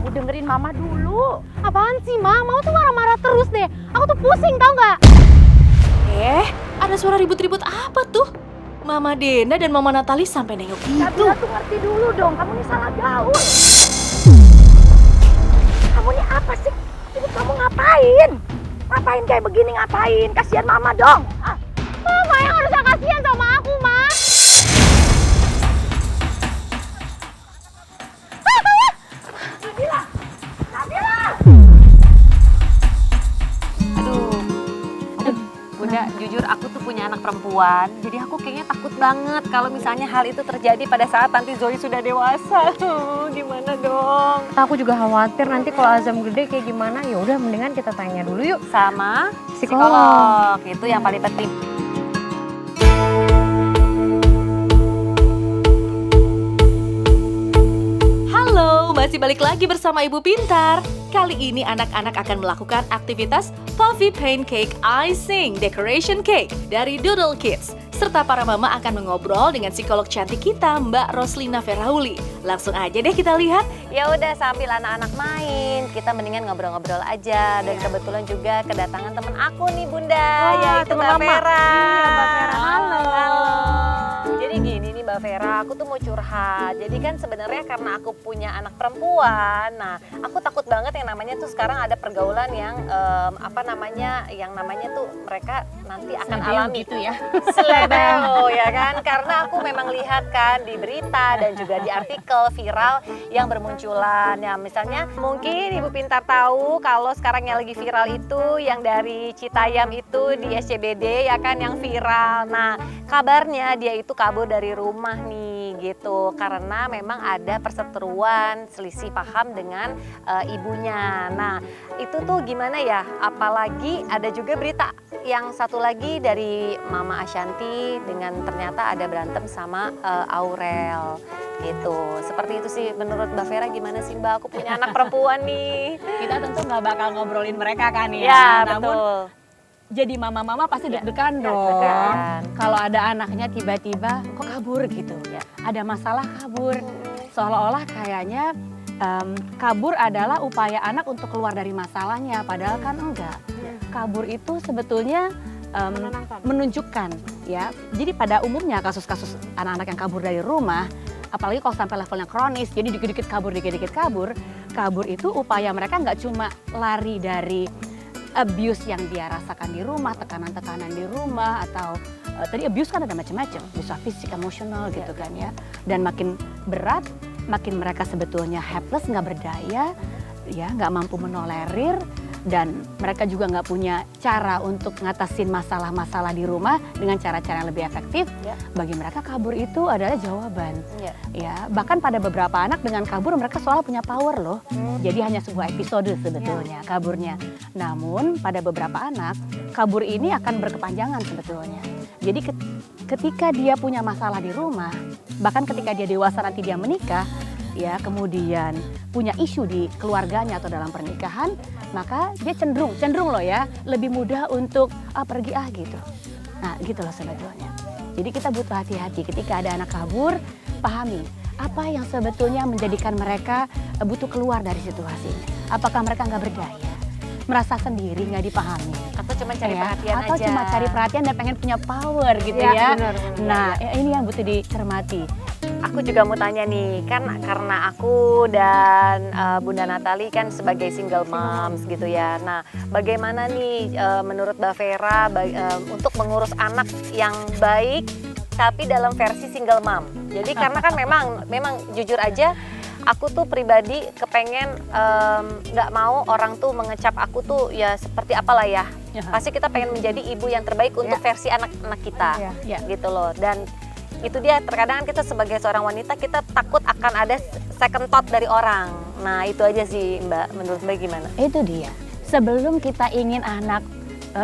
kamu dengerin mama dulu. Apaan sih, Ma? Mama tuh marah-marah terus deh. Aku tuh pusing, tau nggak? Ada suara ribut-ribut apa tuh? Mama Dena dan Mama Natali sampai nengok gitu. Nabila tuh ngerti dulu dong, kamu ini salah gaul. Kamu ini apa sih? Ini kamu ngapain? Ngapain kayak begini, ngapain? Kasihan mama dong. Mama yang harusnya kasihan sama aku, Ma. Nabila! Nabila! Aduh, Bunda, jujur aku tuh punya anak perempuan, jadi aku kayaknya takut banget kalau misalnya hal itu terjadi pada saat nanti Zoe sudah dewasa. Gimana dong? Aku juga khawatir nanti kalau Azam gede kayak gimana. Ya udah mendingan kita tanya dulu yuk. Sama Psikolog. itu yang paling penting. Halo, masih balik lagi bersama Ibu Pintar. Kali ini anak-anak akan melakukan aktivitas Puffy Pancake Icing Decoration Cake dari Doodle Kids. Serta para mama akan mengobrol dengan psikolog cantik kita, Mbak Roslina Ferauli. Langsung aja deh kita lihat. Ya udah, sambil anak-anak main, kita mendingan ngobrol-ngobrol aja. Dan kebetulan juga kedatangan temen aku nih, Bunda, yaitu temen Mbak lama. Vera. Iya, Mbak Vera. Halo. Jadi gini nih Mbak Vera, aku tuh mau curhat. Jadi kan sebenarnya karena aku punya anak perempuan, nah aku takut banget yang namanya tuh sekarang ada pergaulan yang yang namanya tuh mereka nanti akan alami gitu ya. Selebeo ya kan, karena aku memang lihat kan di berita dan juga di artikel viral yang bermunculan. Ya misalnya mungkin Ibu Pintar tahu kalau sekarang yang lagi viral itu yang dari Citayam itu di SCBD ya kan yang viral. Nah kabarnya dia itu kabur dari rumah nih gitu karena memang ada perseteruan selisih paham dengan ibunya. Nah itu tuh gimana ya, apalagi ada juga berita yang satu lagi dari Mama Ashanti dengan ternyata ada berantem sama Aurel gitu. Seperti itu sih menurut Mbak Vera, gimana sih Mbak? Aku punya anak perempuan nih. Kita tentu nggak bakal ngobrolin mereka kan ya. Ya Namun betul. jadi mama-mama pasti deg-degan dong. deg-degan. Kalau ada anaknya tiba-tiba kok kabur gitu. Ya. Ada masalah kabur. Seolah-olah kayaknya kabur adalah upaya anak untuk keluar dari masalahnya. Padahal kan enggak. Kabur itu sebetulnya menunjukkan ya. Jadi pada umumnya kasus-kasus anak-anak yang kabur dari rumah, apalagi kalau sampai levelnya kronis, jadi dikit-dikit kabur, kabur itu upaya mereka nggak cuma lari dari abuse yang dia rasakan di rumah, tekanan-tekanan di rumah, atau tadi abuse kan ada macam-macam, abuse fisik, emosional gitu kan ya. Dan makin berat, makin mereka sebetulnya helpless, nggak berdaya, ya nggak mampu menolerir, dan mereka juga nggak punya cara untuk ngatasin masalah-masalah di rumah dengan cara-cara yang lebih efektif. Bagi mereka kabur itu adalah jawaban. Ya, bahkan pada beberapa anak dengan kabur mereka soal punya power loh. Jadi hanya sebuah episode sebetulnya kaburnya. Namun pada beberapa anak kabur ini akan berkepanjangan sebetulnya. Jadi ketika dia punya masalah di rumah, bahkan ketika dia dewasa nanti dia menikah, ya kemudian punya isu di keluarganya atau dalam pernikahan, maka dia cenderung loh ya lebih mudah untuk pergi gitu. Nah gitu loh sebetulnya. Jadi kita butuh hati-hati ketika ada anak kabur, pahami apa yang sebetulnya menjadikan mereka butuh keluar dari situasinya. Apakah mereka nggak berdaya, merasa sendiri, nggak dipahami, Atau cuma cari ya? perhatian Atau aja. cuma cari perhatian dan pengen punya power gitu ya. Benar. Nah ini yang butuh dicermati. Aku juga mau tanya nih, kan karena aku dan Bunda Natali kan sebagai single moms gitu ya. Nah, bagaimana nih menurut Mbak Vera untuk mengurus anak yang baik tapi dalam versi single mom? Jadi karena kan memang jujur aja aku tuh pribadi kepengen nggak mau orang tuh mengecap aku tuh ya seperti apalah ya. Pasti kita pengen menjadi ibu yang terbaik untuk versi anak-anak kita gitu loh. Dan itu dia, terkadang kita sebagai seorang wanita kita takut akan ada second thought dari orang. Nah itu aja sih Mbak, menurut Mbak gimana? Itu dia, sebelum kita ingin anak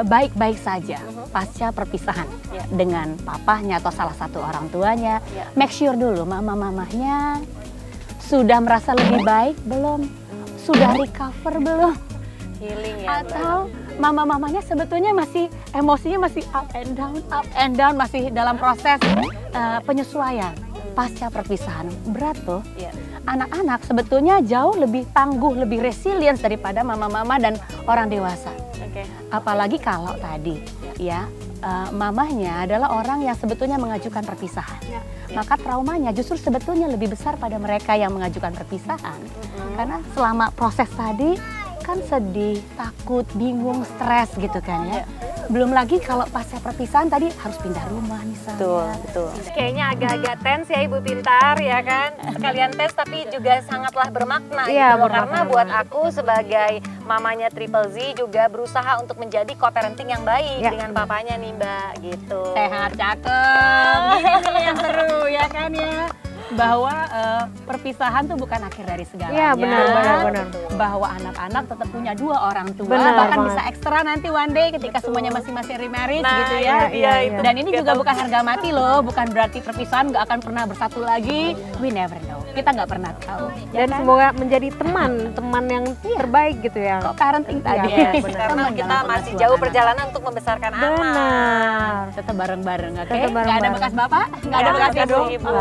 baik-baik saja pasca perpisahan dengan papahnya atau salah satu orang tuanya, make sure dulu mama-mamahnya sudah merasa lebih baik belum, sudah recover belum, Healing ya atau mama-mamanya sebetulnya masih emosinya masih up and down, masih dalam proses penyesuaian pasca perpisahan. Berat tuh. anak-anak sebetulnya jauh lebih tangguh, lebih resilient daripada mama-mama dan orang dewasa. Apalagi kalau tadi ya mamahnya adalah orang yang sebetulnya mengajukan perpisahan. Maka traumanya justru sebetulnya lebih besar pada mereka yang mengajukan perpisahan. Karena selama proses tadi kan sedih, takut, bingung, stres gitu kan ya. Belum lagi kalau pasca perpisahan tadi harus pindah rumah misalnya. Betul. Kayaknya agak-agak tense ya Ibu Pintar ya kan. Sekalian tense tapi juga sangatlah bermakna Iya, gitu loh. bermakna Karena buat aku sebagai mamanya Triple Z juga berusaha untuk menjadi co-parenting yang baik dengan papanya nih Mbak gitu. Sehat, cakep. Ini yang seru ya kan ya. Bahwa perpisahan tuh bukan akhir dari segalanya. Iya, benar. Bahwa anak-anak tetap punya dua orang tua, Benar bahkan banget. bisa ekstra nanti one day ketika semuanya masing-masing remarriage Nah, gitu ya. iya, itu Dan ini juga tahu. bukan harga mati loh, bukan berarti perpisahan nggak akan pernah bersatu lagi. We never know. Kita nggak pernah tahu. Dan semoga menjadi teman yang terbaik gitu ya. Kok parenting tadi? Iya, Karena Teman kita dalam masih pengasuhan jauh anak. perjalanan untuk membesarkan anak. Benar. Tetap bareng-bareng, oke? Tetap Nggak ada bareng-bareng. bekas bapak, nggak ada bekas ibu. Ibu.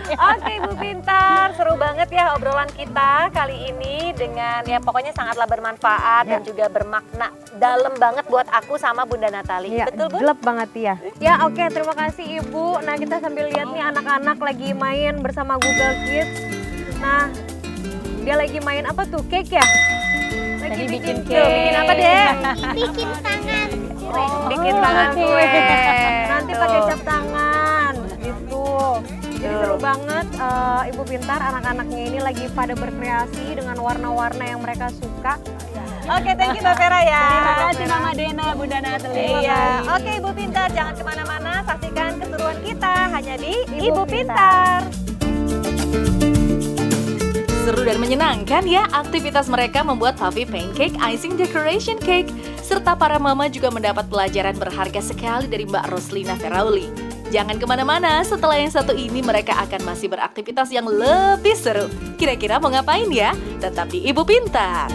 Oke Ibu Pintar, seru banget ya obrolan kita kali ini dengan ya pokoknya sangatlah bermanfaat dan juga bermakna dalam banget buat aku sama Bunda Natali. Iya, Betul Bun? jelek banget ya. Ya oke, terima kasih Ibu. Nah kita sambil lihat nih anak-anak lagi main bersama Google Kids. Nah dia lagi main apa tuh? Cake ya? Lagi Tadi bikin cake. cake. Bikin apa deh? Bikin tangan kue. Bikin tangan oke. kue. Nanti Tuh. pakai cap tangan gitu. Jadi seru banget Ibu Pintar, anak-anaknya ini lagi pada berkreasi dengan warna-warna yang mereka suka. Oke, thank you Mbak Vera ya. Terima kasih Mama Dena, Bunda Natali. Iya, oke Ibu Pintar, jangan kemana-mana, saksikan keseruan kita hanya di Ibu Pintar. Seru dan menyenangkan ya aktivitas mereka membuat puffy pancake icing decoration cake. Serta para mama juga mendapat pelajaran berharga sekali dari Mbak Roslina Ferauli. Jangan kemana-mana, setelah yang satu ini mereka akan masih beraktivitas yang lebih seru. Kira-kira mau ngapain ya? Tetap di Ibu Pintar.